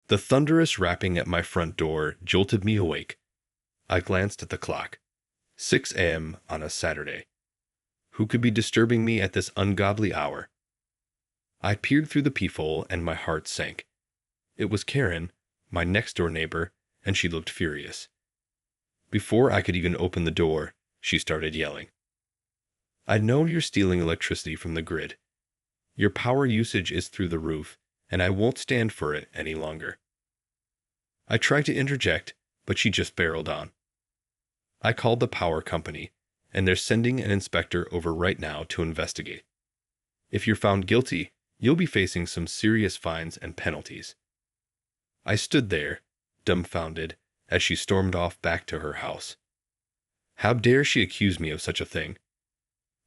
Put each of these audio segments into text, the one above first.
The thunderous rapping at my front door jolted me awake. I glanced at the clock. 6 a.m. on a Saturday. Who could be disturbing me at this ungodly hour? I peered through the peephole and my heart sank. It was Karen, my next-door neighbor, and she looked furious. Before I could even open the door, she started yelling. I know you're stealing electricity from the grid. Your power usage is through the roof, and I won't stand for it any longer. I tried to interject, but she just barreled on. I called the power company, and they're sending an inspector over right now to investigate. If you're found guilty, you'll be facing some serious fines and penalties. I stood there, dumbfounded, as she stormed off back to her house. How dare she accuse me of such a thing?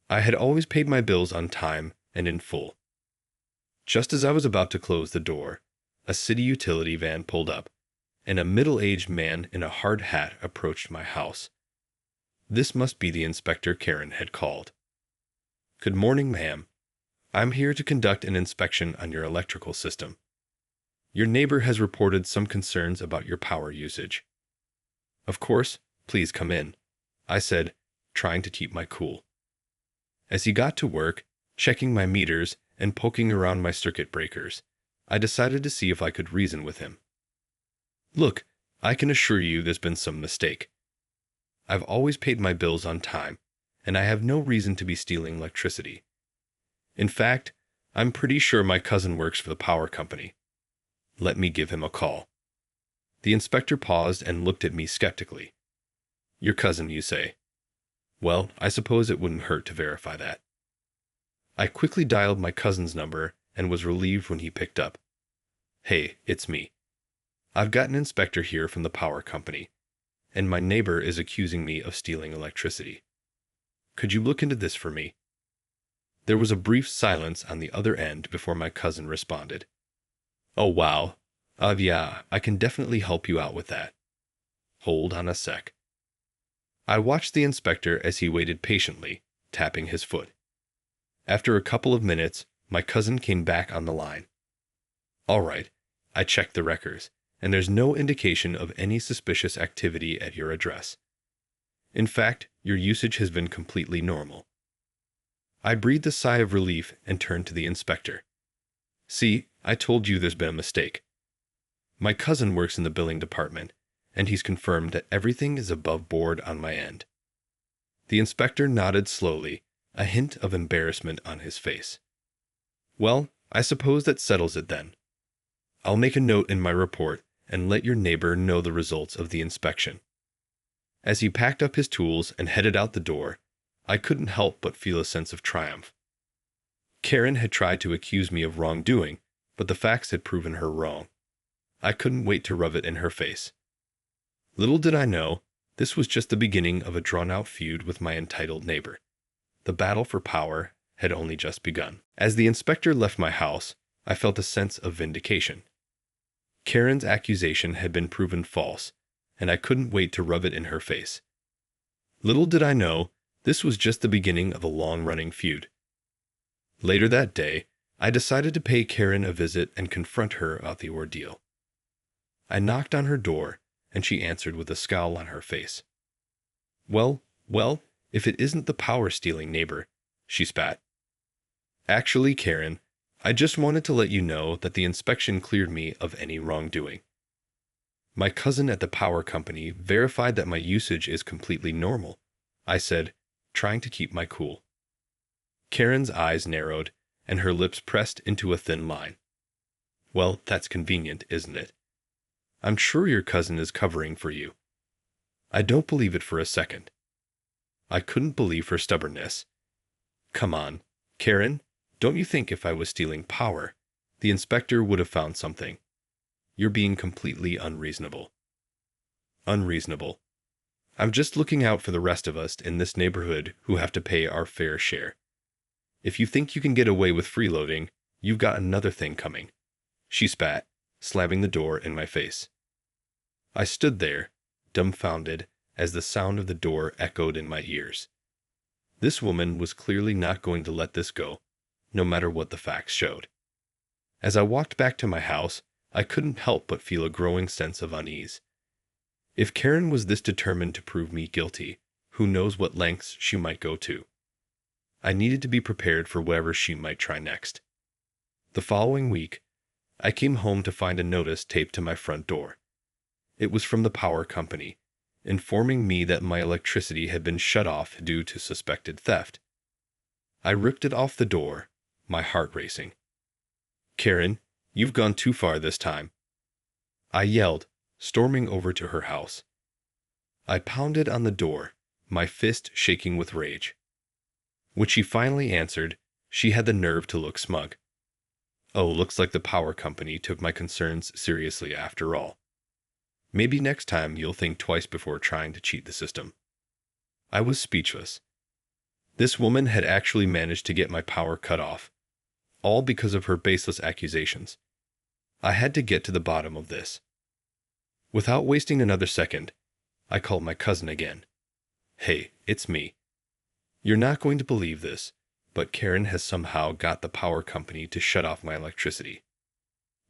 I had always paid my bills on time and in full. Just as I was about to close the door, a city utility van pulled up, and a middle-aged man in a hard hat approached my house. This must be the inspector Karen had called. Good morning, ma'am. I'm here to conduct an inspection on your electrical system. Your neighbor has reported some concerns about your power usage. Of course, please come in, I said, trying to keep my cool. As he got to work, checking my meters and poking around my circuit breakers, I decided to see if I could reason with him. Look, I can assure you there's been some mistake. I've always paid my bills on time, and I have no reason to be stealing electricity. In fact, I'm pretty sure my cousin works for the power company. Let me give him a call. The inspector paused and looked at me skeptically. Your cousin, you say? Well, I suppose it wouldn't hurt to verify that. I quickly dialed my cousin's number and was relieved when he picked up. Hey, it's me. I've got an inspector here from the power company, and my neighbor is accusing me of stealing electricity. Could you look into this for me? There was a brief silence on the other end before my cousin responded. Oh, wow. Yeah, I can definitely help you out with that. Hold on a sec. I watched the inspector as he waited patiently, tapping his foot. After a couple of minutes, my cousin came back on the line. All right, I checked the records, and there's no indication of any suspicious activity at your address. In fact, your usage has been completely normal. I breathed a sigh of relief and turned to the inspector. See, I told you there's been a mistake. My cousin works in the billing department, and he's confirmed that everything is above board on my end. The inspector nodded slowly, a hint of embarrassment on his face. Well, I suppose that settles it then. I'll make a note in my report and let your neighbor know the results of the inspection. As he packed up his tools and headed out the door, I couldn't help but feel a sense of triumph. Karen had tried to accuse me of wrongdoing, but the facts had proven her wrong. I couldn't wait to rub it in her face. Little did I know, this was just the beginning of a drawn-out feud with my entitled neighbor. The battle for power had only just begun. As the inspector left my house, I felt a sense of vindication. Karen's accusation had been proven false, and I couldn't wait to rub it in her face. Little did I know, this was just the beginning of a long-running feud. Later that day, I decided to pay Karen a visit and confront her about the ordeal. I knocked on her door, and she answered with a scowl on her face. Well, if it isn't the power-stealing neighbor, she spat. Actually, Karen, I just wanted to let you know that the inspection cleared me of any wrongdoing. My cousin at the power company verified that my usage is completely normal, I said, trying to keep my cool. Karen's eyes narrowed, and her lips pressed into a thin line. Well, that's convenient, isn't it? I'm sure your cousin is covering for you. I don't believe it for a second. I couldn't believe her stubbornness. Come on, Karen, don't you think if I was stealing power, the inspector would have found something? You're being completely unreasonable. Unreasonable. I'm just looking out for the rest of us in this neighborhood who have to pay our fair share. If you think you can get away with freeloading, you've got another thing coming. She spat, slamming the door in my face. I stood there, dumbfounded, as the sound of the door echoed in my ears. This woman was clearly not going to let this go, no matter what the facts showed. As I walked back to my house, I couldn't help but feel a growing sense of unease. If Karen was this determined to prove me guilty, who knows what lengths she might go to. I needed to be prepared for whatever she might try next. The following week, I came home to find a notice taped to my front door. It was from the power company, informing me that my electricity had been shut off due to suspected theft. I ripped it off the door, my heart racing. "Karen, you've gone too far this time," I yelled, storming over to her house. I pounded on the door, my fist shaking with rage. When she finally answered, she had the nerve to look smug. Oh, looks like the power company took my concerns seriously after all. Maybe next time you'll think twice before trying to cheat the system. I was speechless. This woman had actually managed to get my power cut off, all because of her baseless accusations. I had to get to the bottom of this. Without wasting another second, I called my cousin again. "Hey, it's me. You're not going to believe this, but Karen has somehow got the power company to shut off my electricity.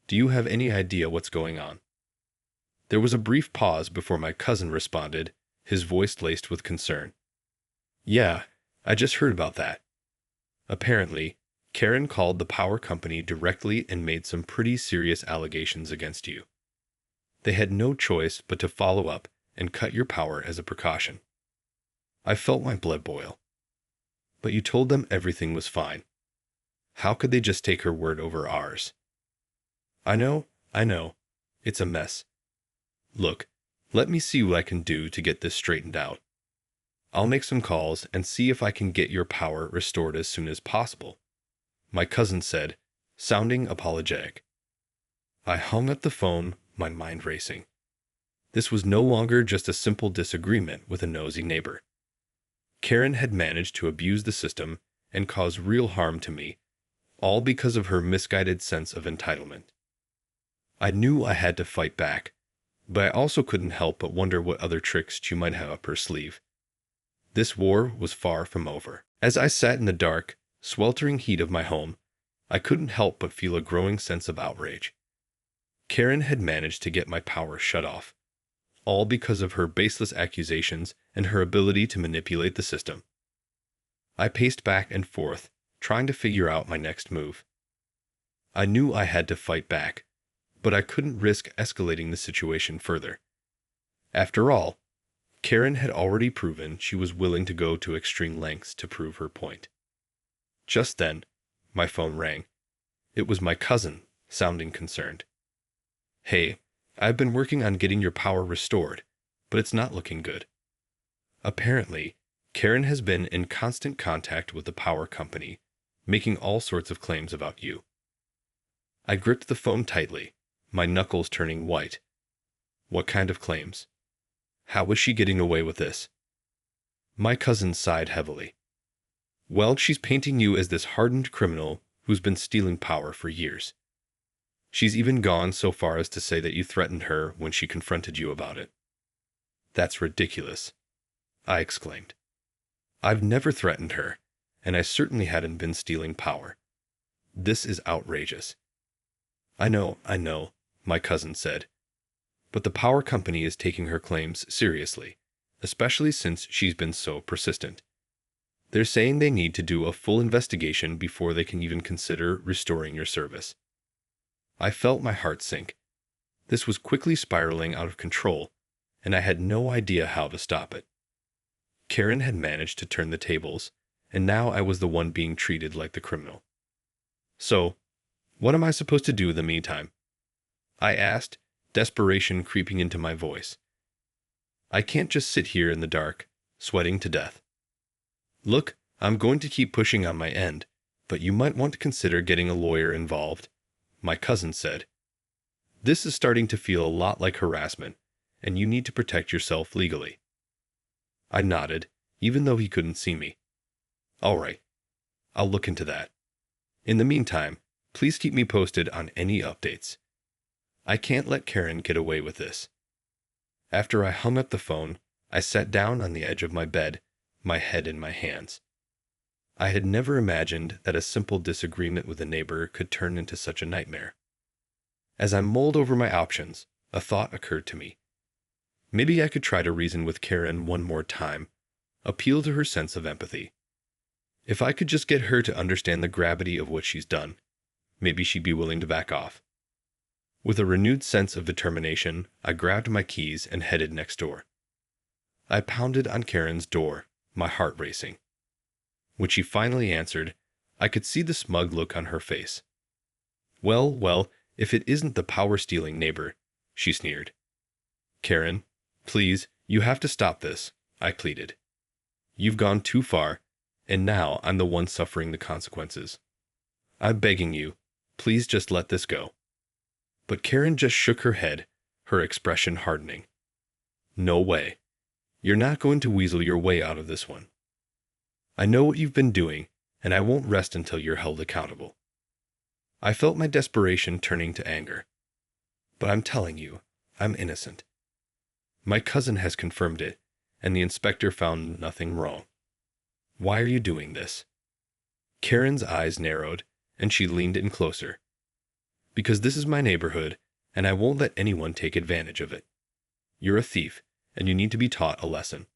Do you have any idea what's going on?" There was a brief pause before my cousin responded, his voice laced with concern. "Yeah, I just heard about that. Apparently, Karen called the power company directly and made some pretty serious allegations against you. They had no choice but to follow up and cut your power as a precaution." I felt my blood boil. "But you told them everything was fine. How could they just take her word over ours?" I know. It's a mess. Look, let me see what I can do to get this straightened out. I'll make some calls and see if I can get your power restored as soon as possible," my cousin said, sounding apologetic. I hung up the phone, my mind racing. This was no longer just a simple disagreement with a nosy neighbor. Karen had managed to abuse the system and cause real harm to me, all because of her misguided sense of entitlement. I knew I had to fight back, but I also couldn't help but wonder what other tricks she might have up her sleeve. This war was far from over. As I sat in the dark, sweltering heat of my home, I couldn't help but feel a growing sense of outrage. Karen had managed to get my power shut off, all because of her baseless accusations and her ability to manipulate the system. I paced back and forth, trying to figure out my next move. I knew I had to fight back, but I couldn't risk escalating the situation further. After all, Karen had already proven she was willing to go to extreme lengths to prove her point. Just then, my phone rang. It was my cousin, sounding concerned. "Hey, I've been working on getting your power restored, but it's not looking good. Apparently, Karen has been in constant contact with the power company, making all sorts of claims about you." I gripped the phone tightly, my knuckles turning white. What kind of claims? How was she getting away with this? My cousin sighed heavily. "Well, she's painting you as this hardened criminal who's been stealing power for years. She's even gone so far as to say that you threatened her when she confronted you about it." "That's ridiculous," I exclaimed. "I've never threatened her, and I certainly hadn't been stealing power. This is outrageous." I know, my cousin said. "But the power company is taking her claims seriously, especially since she's been so persistent. They're saying they need to do a full investigation before they can even consider restoring your service." I felt my heart sink. This was quickly spiraling out of control, and I had no idea how to stop it. Karen had managed to turn the tables, and now I was the one being treated like the criminal. "So, what am I supposed to do in the meantime?" I asked, desperation creeping into my voice. "I can't just sit here in the dark, sweating to death." "Look, I'm going to keep pushing on my end, but you might want to consider getting a lawyer involved," my cousin said. "This is starting to feel a lot like harassment, and you need to protect yourself legally." I nodded, even though he couldn't see me. "All right, I'll look into that. In the meantime, please keep me posted on any updates. I can't let Karen get away with this." After I hung up the phone, I sat down on the edge of my bed, my head in my hands. I had never imagined that a simple disagreement with a neighbor could turn into such a nightmare. As I mulled over my options, a thought occurred to me. Maybe I could try to reason with Karen one more time, appeal to her sense of empathy. If I could just get her to understand the gravity of what she's done, maybe she'd be willing to back off. With a renewed sense of determination, I grabbed my keys and headed next door. I pounded on Karen's door, my heart racing. When she finally answered, I could see the smug look on her face. Well, if it isn't the power-stealing neighbor, she sneered. Karen, please, you have to stop this, I pleaded. You've gone too far, and now I'm the one suffering the consequences. I'm begging you, please just let this go. But Karen just shook her head, her expression hardening. No way. You're not going to weasel your way out of this one. I know what you've been doing, and I won't rest until you're held accountable. I felt my desperation turning to anger. But I'm telling you, I'm innocent. My cousin has confirmed it, and the inspector found nothing wrong. Why are you doing this? Karen's eyes narrowed, and she leaned in closer. Because this is my neighborhood, and I won't let anyone take advantage of it. You're a thief, and you need to be taught a lesson.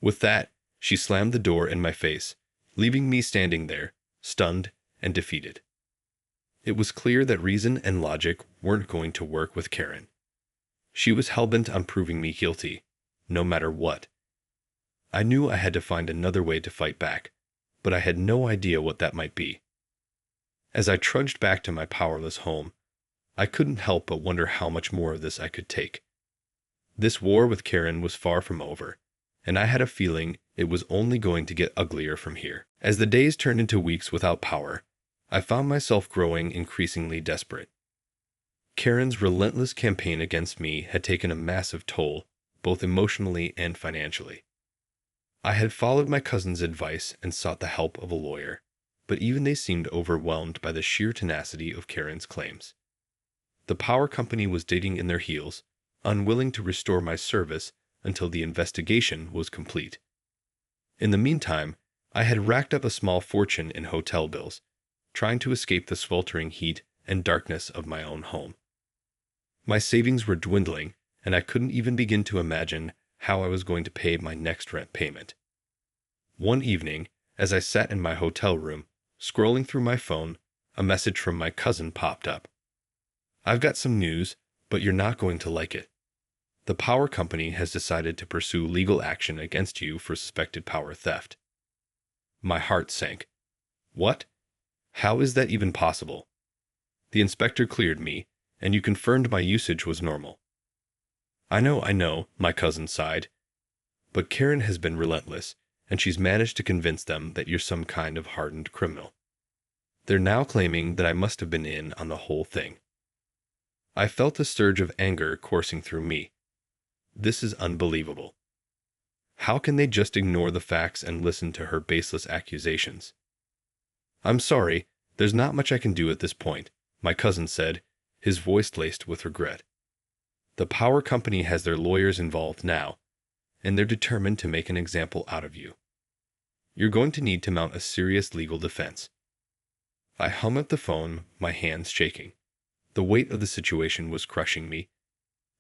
With that, she slammed the door in my face, leaving me standing there, stunned and defeated. It was clear that reason and logic weren't going to work with Karen. She was hellbent on proving me guilty, no matter what. I knew I had to find another way to fight back, but I had no idea what that might be. As I trudged back to my powerless home, I couldn't help but wonder how much more of this I could take. This war with Karen was far from over, and I had a feeling it was only going to get uglier from here. As the days turned into weeks without power, I found myself growing increasingly desperate. Karen's relentless campaign against me had taken a massive toll, both emotionally and financially. I had followed my cousin's advice and sought the help of a lawyer, but even they seemed overwhelmed by the sheer tenacity of Karen's claims. The power company was digging in their heels, unwilling to restore my service until the investigation was complete. In the meantime, I had racked up a small fortune in hotel bills, trying to escape the sweltering heat and darkness of my own home. My savings were dwindling, and I couldn't even begin to imagine how I was going to pay my next rent payment. One evening, as I sat in my hotel room, scrolling through my phone, a message from my cousin popped up. I've got some news, but you're not going to like it. The power company has decided to pursue legal action against you for suspected power theft. My heart sank. What? How is that even possible? The inspector cleared me, and you confirmed my usage was normal. I know, my cousin sighed. But Karen has been relentless, and she's managed to convince them that you're some kind of hardened criminal. They're now claiming that I must have been in on the whole thing. I felt a surge of anger coursing through me. This is unbelievable. How can they just ignore the facts and listen to her baseless accusations? I'm sorry, there's not much I can do at this point, my cousin said, his voice laced with regret. The power company has their lawyers involved now, and they're determined to make an example out of you. You're going to need to mount a serious legal defense. I hung up the phone, my hands shaking. The weight of the situation was crushing me.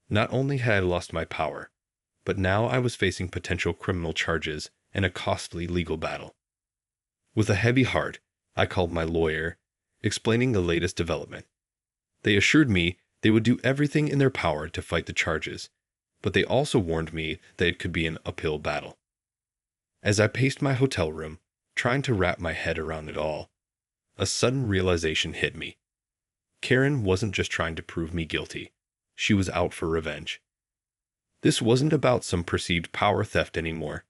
Not only had I lost my power, but now I was facing potential criminal charges and a costly legal battle. With a heavy heart, I called my lawyer, explaining the latest development. They assured me they would do everything in their power to fight the charges, but they also warned me that it could be an uphill battle. As I paced my hotel room, trying to wrap my head around it all, a sudden realization hit me. Karen wasn't just trying to prove me guilty. She was out for revenge. This wasn't about some perceived power theft anymore.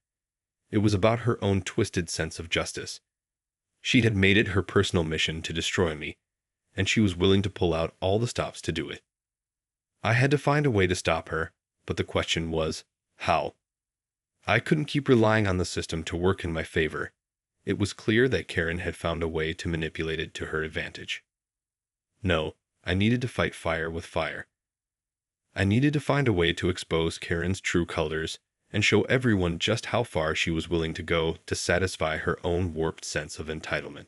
It was about her own twisted sense of justice. She had made it her personal mission to destroy me, and she was willing to pull out all the stops to do it. I had to find a way to stop her, but the question was, how? I couldn't keep relying on the system to work in my favor. It was clear that Karen had found a way to manipulate it to her advantage. No, I needed to fight fire with fire. I needed to find a way to expose Karen's true colors and show everyone just how far she was willing to go to satisfy her own warped sense of entitlement.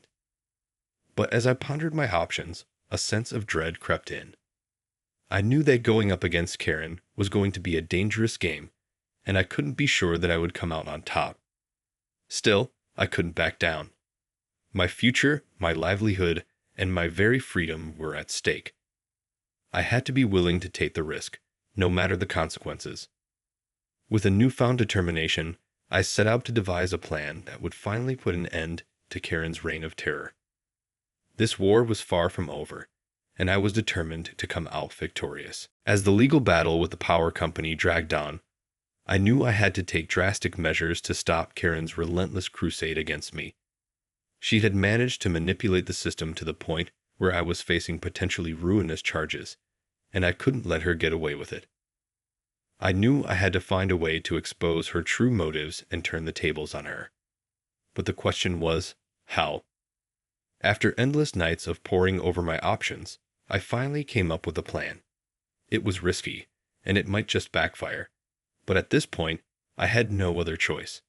But as I pondered my options, a sense of dread crept in. I knew that going up against Karen was going to be a dangerous game, and I couldn't be sure that I would come out on top. Still, I couldn't back down. My future, my livelihood, and my very freedom were at stake. I had to be willing to take the risk, no matter the consequences. With a newfound determination, I set out to devise a plan that would finally put an end to Karen's reign of terror. This war was far from over, and I was determined to come out victorious. As the legal battle with the power company dragged on, I knew I had to take drastic measures to stop Karen's relentless crusade against me. She had managed to manipulate the system to the point where I was facing potentially ruinous charges, and I couldn't let her get away with it. I knew I had to find a way to expose her true motives and turn the tables on her. But the question was, how? After endless nights of poring over my options, I finally came up with a plan. It was risky, and it might just backfire, but at this point, I had no other choice.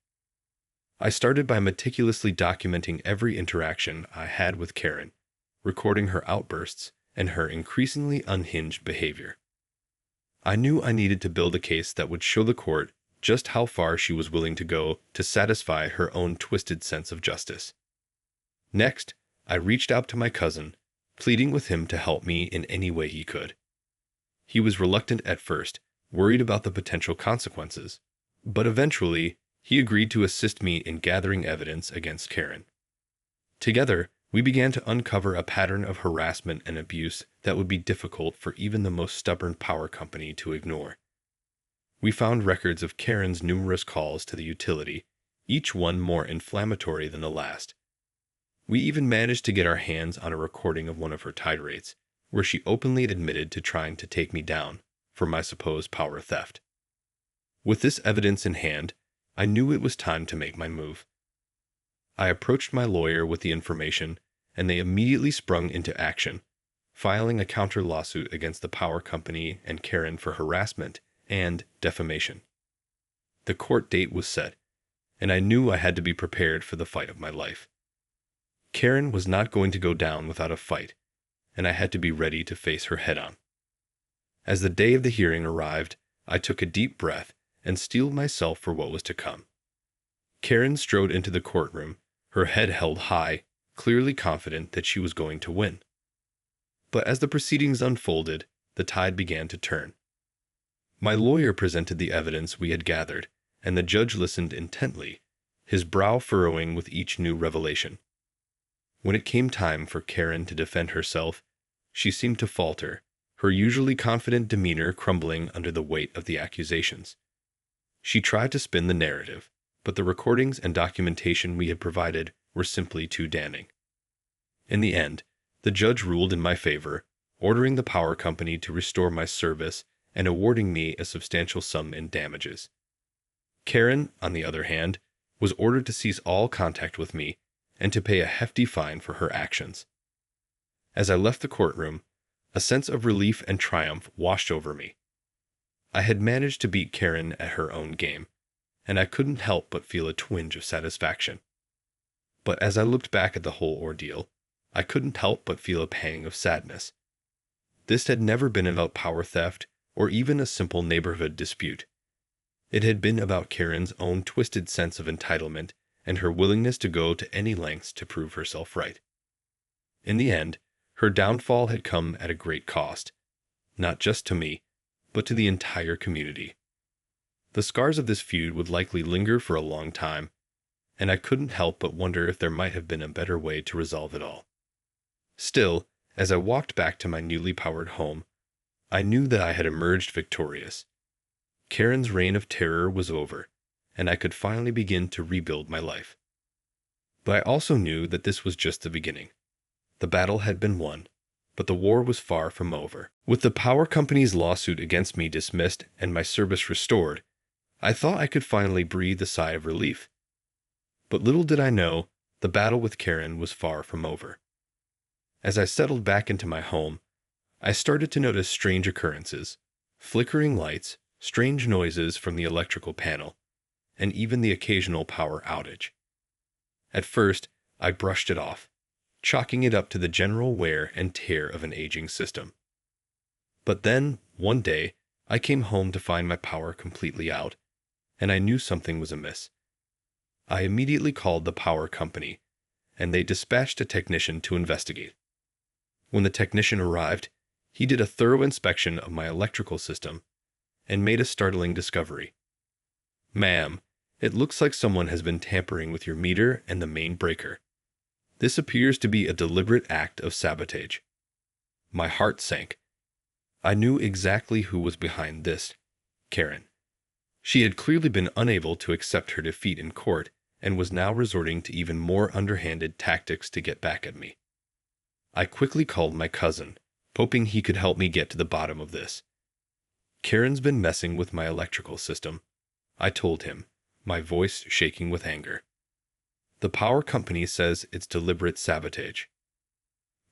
I started by meticulously documenting every interaction I had with Karen, recording her outbursts and her increasingly unhinged behavior. I knew I needed to build a case that would show the court just how far she was willing to go to satisfy her own twisted sense of justice. Next, I reached out to my cousin, pleading with him to help me in any way he could. He was reluctant at first, worried about the potential consequences, but eventually he agreed to assist me in gathering evidence against Karen. Together, we began to uncover a pattern of harassment and abuse that would be difficult for even the most stubborn power company to ignore. We found records of Karen's numerous calls to the utility, each one more inflammatory than the last. We even managed to get our hands on a recording of one of her tirades, where she openly admitted to trying to take me down for my supposed power theft. With this evidence in hand, I knew it was time to make my move. I approached my lawyer with the information, and they immediately sprung into action, filing a counter lawsuit against the power company and Karen for harassment and defamation. The court date was set, and I knew I had to be prepared for the fight of my life. Karen was not going to go down without a fight, and I had to be ready to face her head-on. As the day of the hearing arrived, I took a deep breath and steeled myself for what was to come. Karen strode into the courtroom, her head held high, clearly confident that she was going to win. But as the proceedings unfolded, the tide began to turn. My lawyer presented the evidence we had gathered, and the judge listened intently, his brow furrowing with each new revelation. When it came time for Karen to defend herself, she seemed to falter, her usually confident demeanor crumbling under the weight of the accusations. She tried to spin the narrative, but the recordings and documentation we had provided were simply too damning. In the end, the judge ruled in my favor, ordering the power company to restore my service and awarding me a substantial sum in damages. Karen, on the other hand, was ordered to cease all contact with me and to pay a hefty fine for her actions. As I left the courtroom, a sense of relief and triumph washed over me. I had managed to beat Karen at her own game, and I couldn't help but feel a twinge of satisfaction. But as I looked back at the whole ordeal, I couldn't help but feel a pang of sadness. This had never been about power theft or even a simple neighborhood dispute. It had been about Karen's own twisted sense of entitlement and her willingness to go to any lengths to prove herself right. In the end, her downfall had come at a great cost, not just to me, but to the entire community. The scars of this feud would likely linger for a long time, and I couldn't help but wonder if there might have been a better way to resolve it all. Still, as I walked back to my newly powered home, I knew that I had emerged victorious. Karen's reign of terror was over, and I could finally begin to rebuild my life. But I also knew that this was just the beginning. The battle had been won, but the war was far from over. With the power company's lawsuit against me dismissed and my service restored, I thought I could finally breathe a sigh of relief. But little did I know, the battle with Karen was far from over. As I settled back into my home, I started to notice strange occurrences, flickering lights, strange noises from the electrical panel, and even the occasional power outage. At first, I brushed it off, chalking it up to the general wear and tear of an aging system. But then, one day, I came home to find my power completely out, and I knew something was amiss. I immediately called the power company, and they dispatched a technician to investigate. When the technician arrived, he did a thorough inspection of my electrical system and made a startling discovery. "Ma'am, it looks like someone has been tampering with your meter and the main breaker. This appears to be a deliberate act of sabotage." My heart sank. I knew exactly who was behind this: Karen. She had clearly been unable to accept her defeat in court and was now resorting to even more underhanded tactics to get back at me. I quickly called my cousin, hoping he could help me get to the bottom of this. "Karen's been messing with my electrical system," I told him, my voice shaking with anger. "The power company says it's deliberate sabotage."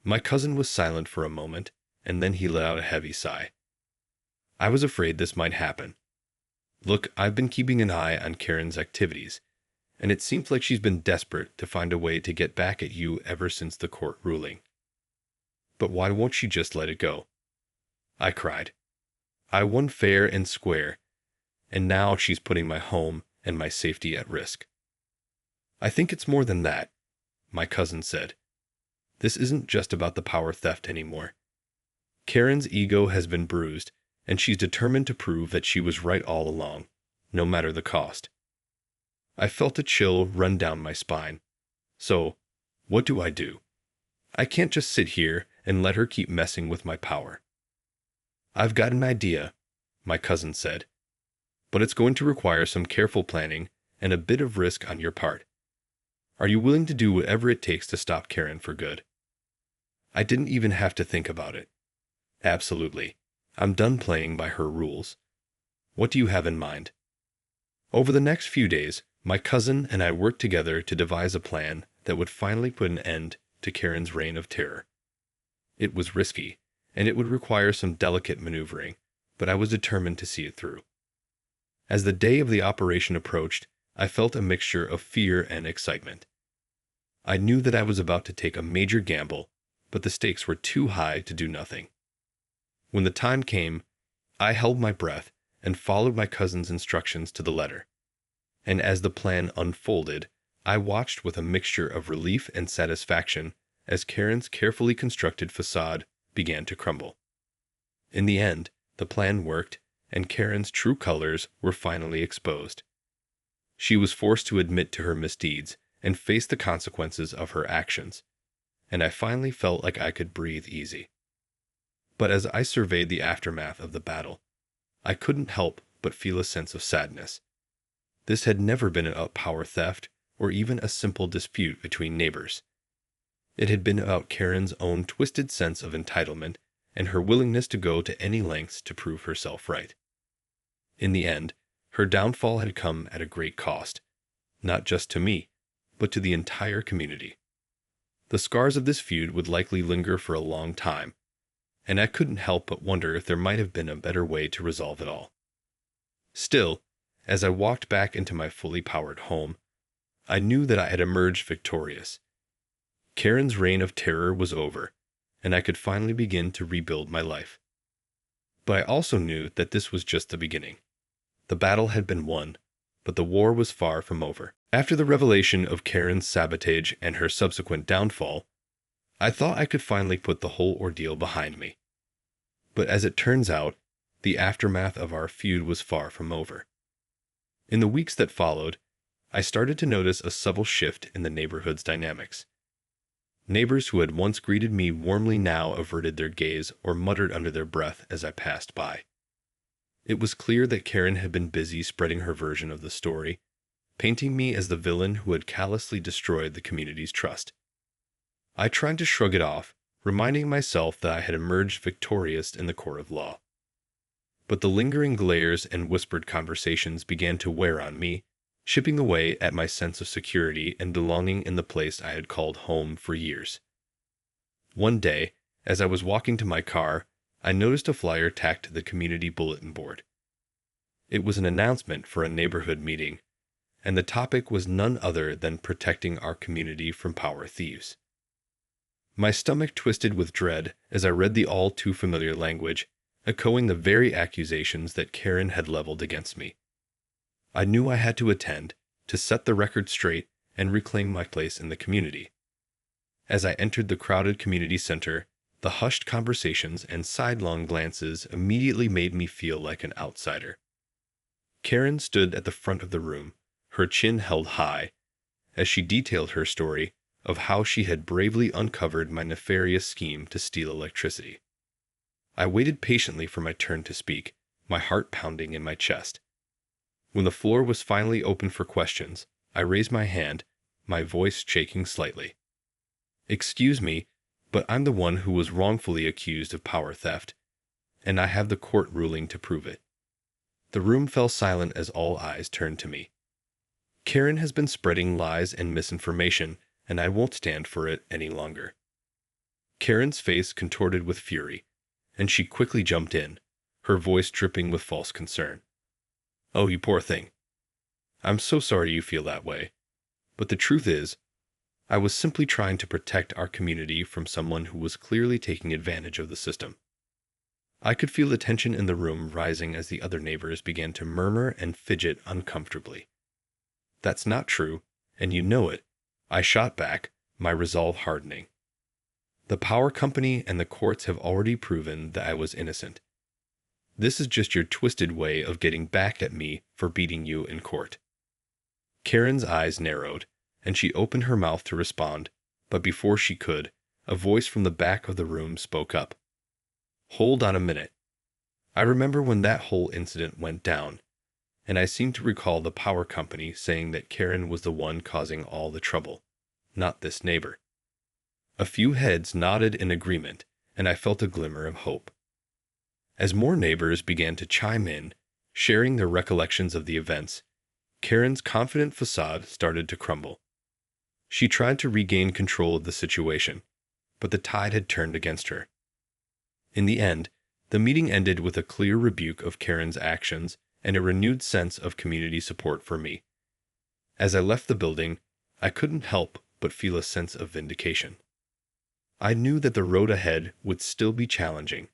My cousin was silent for a moment, and then he let out a heavy sigh. "I was afraid this might happen. Look, I've been keeping an eye on Karen's activities, and it seems like she's been desperate to find a way to get back at you ever since the court ruling. But why won't she just let it go?" I cried. "I won fair and square, and now she's putting my home and my safety at risk." "I think it's more than that," my cousin said. "This isn't just about the power theft anymore. Karen's ego has been bruised, and she's determined to prove that she was right all along, no matter the cost." I felt a chill run down my spine. So, what do? I can't just sit here and let her keep messing with my power. "I've got an idea," my cousin said, "but it's going to require some careful planning and a bit of risk on your part. Are you willing to do whatever it takes to stop Karen for good?" I didn't even have to think about it. "Absolutely. I'm done playing by her rules. What do you have in mind?" Over the next few days, my cousin and I worked together to devise a plan that would finally put an end to Karen's reign of terror. It was risky, and it would require some delicate maneuvering, but I was determined to see it through. As the day of the operation approached, I felt a mixture of fear and excitement. I knew that I was about to take a major gamble, but the stakes were too high to do nothing. When the time came, I held my breath and followed my cousin's instructions to the letter. And as the plan unfolded, I watched with a mixture of relief and satisfaction as Karen's carefully constructed facade began to crumble. In the end, the plan worked, and Karen's true colors were finally exposed. She was forced to admit to her misdeeds and face the consequences of her actions, and I finally felt like I could breathe easy. But as I surveyed the aftermath of the battle, I couldn't help but feel a sense of sadness. This had never been about power theft or even a simple dispute between neighbors. It had been about Karen's own twisted sense of entitlement and her willingness to go to any lengths to prove herself right. In the end, her downfall had come at a great cost, not just to me, but to the entire community. The scars of this feud would likely linger for a long time, and I couldn't help but wonder if there might have been a better way to resolve it all. Still, as I walked back into my fully powered home, I knew that I had emerged victorious. Karen's reign of terror was over, and I could finally begin to rebuild my life. But I also knew that this was just the beginning. The battle had been won, but the war was far from over. After the revelation of Karen's sabotage and her subsequent downfall, I thought I could finally put the whole ordeal behind me. But as it turns out, the aftermath of our feud was far from over. In the weeks that followed, I started to notice a subtle shift in the neighborhood's dynamics. Neighbors who had once greeted me warmly now averted their gaze or muttered under their breath as I passed by. It was clear that Karen had been busy spreading her version of the story, painting me as the villain who had callously destroyed the community's trust. I tried to shrug it off, reminding myself that I had emerged victorious in the court of law. But the lingering glares and whispered conversations began to wear on me, chipping away at my sense of security and belonging in the place I had called home for years. One day, as I was walking to my car, I noticed a flyer tacked to the community bulletin board. It was an announcement for a neighborhood meeting, and the topic was none other than protecting our community from power thieves. My stomach twisted with dread as I read the all-too-familiar language, echoing the very accusations that Karen had leveled against me. I knew I had to attend, to set the record straight and reclaim my place in the community. As I entered the crowded community center, the hushed conversations and sidelong glances immediately made me feel like an outsider. Karen stood at the front of the room, her chin held high, as she detailed her story of how she had bravely uncovered my nefarious scheme to steal electricity. I waited patiently for my turn to speak, my heart pounding in my chest. When the floor was finally open for questions, I raised my hand, my voice shaking slightly. "Excuse me, but I'm the one who was wrongfully accused of power theft, and I have the court ruling to prove it." The room fell silent as all eyes turned to me. "Karen has been spreading lies and misinformation, and I won't stand for it any longer." Karen's face contorted with fury, and she quickly jumped in, her voice dripping with false concern. "Oh, you poor thing. I'm so sorry you feel that way. But the truth is, I was simply trying to protect our community from someone who was clearly taking advantage of the system." I could feel the tension in the room rising as the other neighbors began to murmur and fidget uncomfortably. "That's not true, and you know it," I shot back, my resolve hardening. "The power company and the courts have already proven that I was innocent. This is just your twisted way of getting back at me for beating you in court." Karen's eyes narrowed, and she opened her mouth to respond, but before she could, a voice from the back of the room spoke up. "Hold on a minute. I remember when that whole incident went down, and I seem to recall the power company saying that Karen was the one causing all the trouble, not this neighbor." A few heads nodded in agreement, and I felt a glimmer of hope. As more neighbors began to chime in, sharing their recollections of the events, Karen's confident facade started to crumble. She tried to regain control of the situation, but the tide had turned against her. In the end, the meeting ended with a clear rebuke of Karen's actions and a renewed sense of community support for me. As I left the building, I couldn't help but feel a sense of vindication. I knew that the road ahead would still be challenging,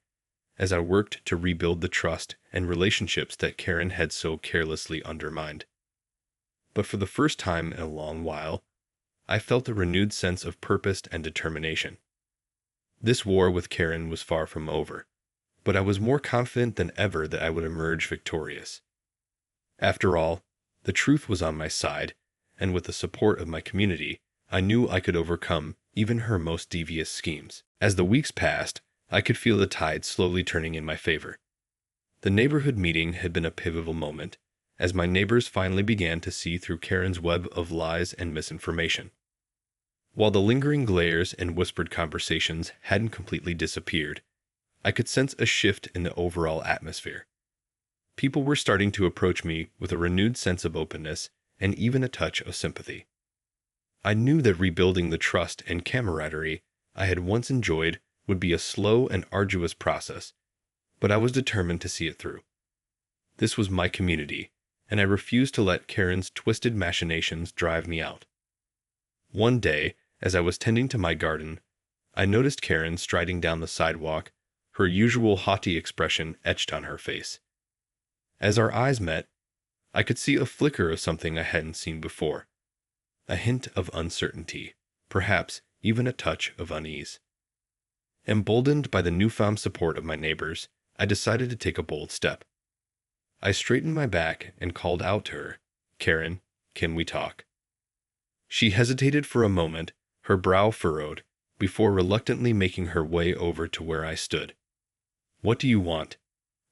as I worked to rebuild the trust and relationships that Karen had so carelessly undermined. But for the first time in a long while, I felt a renewed sense of purpose and determination. This war with Karen was far from over, but I was more confident than ever that I would emerge victorious. After all, the truth was on my side, and with the support of my community, I knew I could overcome even her most devious schemes. As the weeks passed, I could feel the tide slowly turning in my favor. The neighborhood meeting had been a pivotal moment, as my neighbors finally began to see through Karen's web of lies and misinformation. While the lingering glares and whispered conversations hadn't completely disappeared, I could sense a shift in the overall atmosphere. People were starting to approach me with a renewed sense of openness and even a touch of sympathy. I knew that rebuilding the trust and camaraderie I had once enjoyed would be a slow and arduous process, but I was determined to see it through. This was my community, and I refused to let Karen's twisted machinations drive me out. One day, as I was tending to my garden, I noticed Karen striding down the sidewalk, her usual haughty expression etched on her face. As our eyes met, I could see a flicker of something I hadn't seen before. A hint of uncertainty, perhaps even a touch of unease. Emboldened by the newfound support of my neighbors, I decided to take a bold step. I straightened my back and called out to her, "Karen, can we talk?" She hesitated for a moment, her brow furrowed, before reluctantly making her way over to where I stood. "What do you want?"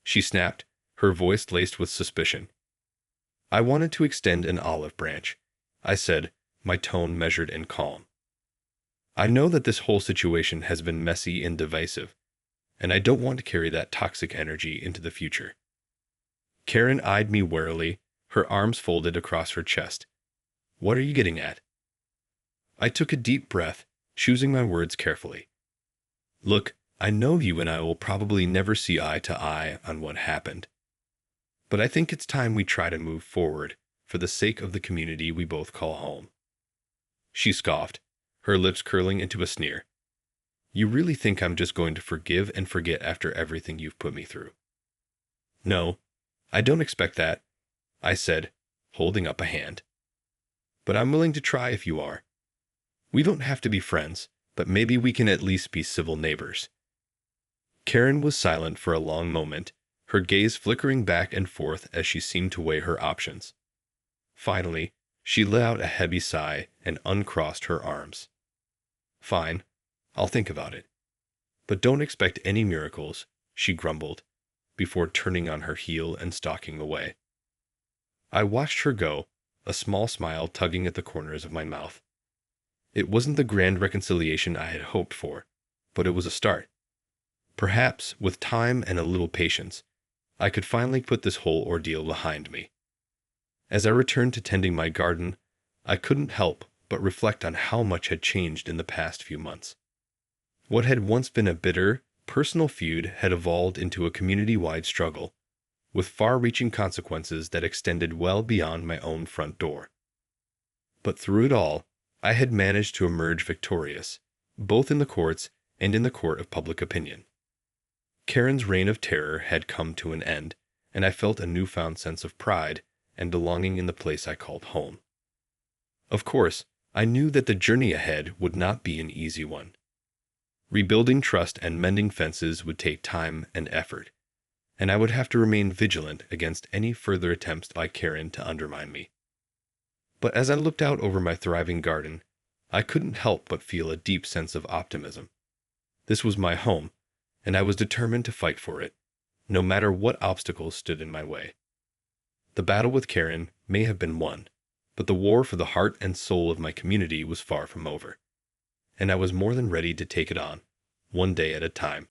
she snapped, her voice laced with suspicion. "I wanted to extend an olive branch," I said, my tone measured and calm. "I know that this whole situation has been messy and divisive, and I don't want to carry that toxic energy into the future." Karen eyed me warily, her arms folded across her chest. "What are you getting at?" I took a deep breath, choosing my words carefully. "Look, I know you and I will probably never see eye to eye on what happened. But I think it's time we try to move forward for the sake of the community we both call home." She scoffed, her lips curling into a sneer. You really think I'm just going to forgive and forget after everything you've put me through? No, I don't expect that, I said, holding up a hand. But I'm willing to try if you are. We don't have to be friends, but maybe we can at least be civil neighbors. Karen was silent for a long moment, her gaze flickering back and forth as she seemed to weigh her options. Finally, she let out a heavy sigh and uncrossed her arms. Fine, I'll think about it. But don't expect any miracles, she grumbled, before turning on her heel and stalking away. I watched her go, a small smile tugging at the corners of my mouth. It wasn't the grand reconciliation I had hoped for, but it was a start. Perhaps, with time and a little patience, I could finally put this whole ordeal behind me. As I returned to tending my garden, I couldn't help but reflect on how much had changed in the past few months. What had once been a bitter, personal feud had evolved into a community-wide struggle, with far-reaching consequences that extended well beyond my own front door. But through it all, I had managed to emerge victorious, both in the courts and in the court of public opinion. Karen's reign of terror had come to an end, and I felt a newfound sense of pride and belonging in the place I called home. Of course, I knew that the journey ahead would not be an easy one. Rebuilding trust and mending fences would take time and effort, and I would have to remain vigilant against any further attempts by Karen to undermine me. But as I looked out over my thriving garden, I couldn't help but feel a deep sense of optimism. This was my home, and I was determined to fight for it, no matter what obstacles stood in my way. The battle with Karen may have been won, but the war for the heart and soul of my community was far from over, and I was more than ready to take it on, one day at a time.